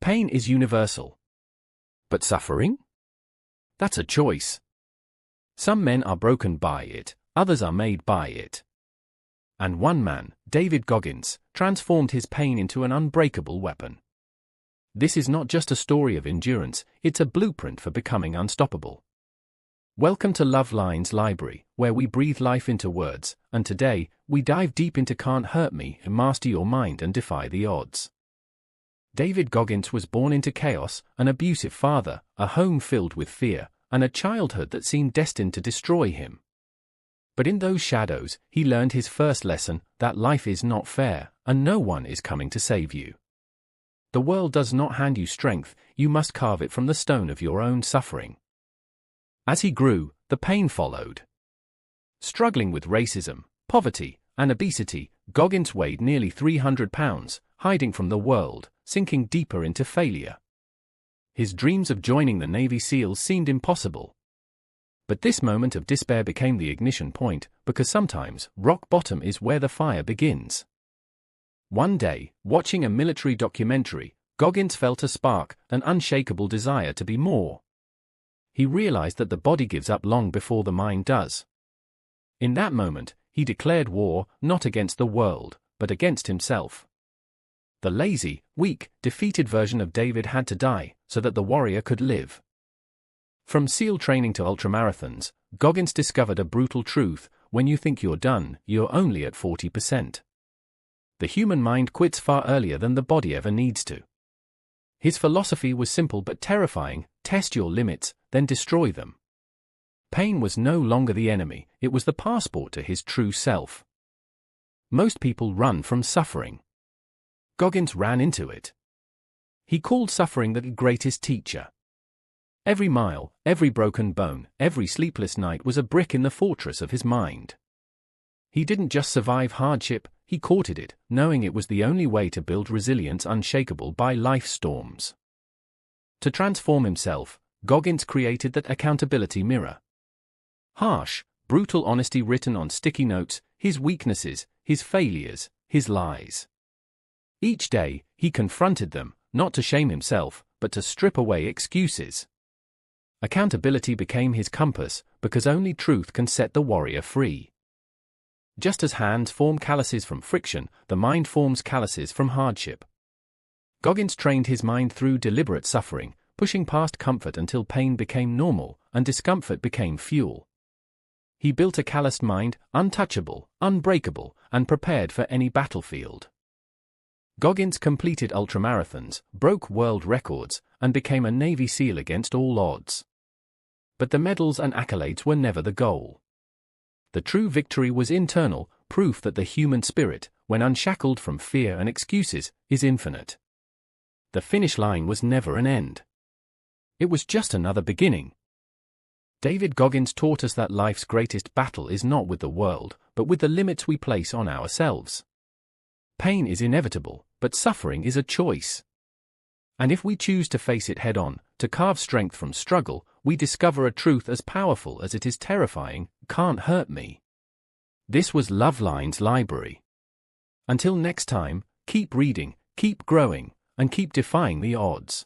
Pain is universal. But suffering? That's a choice. Some men are broken by it, others are made by it. And one man, David Goggins, transformed his pain into an unbreakable weapon. This is not just a story of endurance, it's a blueprint for becoming unstoppable. Welcome to Love Lines Library, where we breathe life into words, and today, we dive deep into Can't Hurt Me, Master Your Mind and Defy the Odds. David Goggins was born into chaos, an abusive father, a home filled with fear, and a childhood that seemed destined to destroy him. But in those shadows, he learned his first lesson, that life is not fair, and no one is coming to save you. The world does not hand you strength, you must carve it from the stone of your own suffering. As he grew, the pain followed. Struggling with racism, poverty, and obesity, Goggins weighed nearly 300 pounds, hiding from the world, sinking deeper into failure. His dreams of joining the Navy SEALs seemed impossible. But this moment of despair became the ignition point, because sometimes, rock bottom is where the fire begins. One day, watching a military documentary, Goggins felt a spark, an unshakable desire to be more. He realized that the body gives up long before the mind does. In that moment, he declared war, not against the world, but against himself. The lazy, weak, defeated version of David had to die, so that the warrior could live. From SEAL training to ultramarathons, Goggins discovered a brutal truth: when you think you're done, you're only at 40%. The human mind quits far earlier than the body ever needs to. His philosophy was simple but terrifying: test your limits, then destroy them. Pain was no longer the enemy, it was the passport to his true self. Most people run from suffering. Goggins ran into it. He called suffering the greatest teacher. Every mile, every broken bone, every sleepless night was a brick in the fortress of his mind. He didn't just survive hardship, he courted it, knowing it was the only way to build resilience unshakable by life's storms. To transform himself, Goggins created that accountability mirror. Harsh, brutal honesty written on sticky notes, his weaknesses, his failures, his lies. Each day, he confronted them, not to shame himself, but to strip away excuses. Accountability became his compass, because only truth can set the warrior free. Just as hands form calluses from friction, the mind forms calluses from hardship. Goggins trained his mind through deliberate suffering, pushing past comfort until pain became normal, and discomfort became fuel. He built a calloused mind, untouchable, unbreakable, and prepared for any battlefield. Goggins completed ultramarathons, broke world records, and became a Navy SEAL against all odds. But the medals and accolades were never the goal. The true victory was internal, proof that the human spirit, when unshackled from fear and excuses, is infinite. The finish line was never an end. It was just another beginning. David Goggins taught us that life's greatest battle is not with the world, but with the limits we place on ourselves. Pain is inevitable, but suffering is a choice. And if we choose to face it head-on, to carve strength from struggle, we discover a truth as powerful as it is terrifying: can't hurt me. This was Love Lines Library. Until next time, keep reading, keep growing, and keep defying the odds.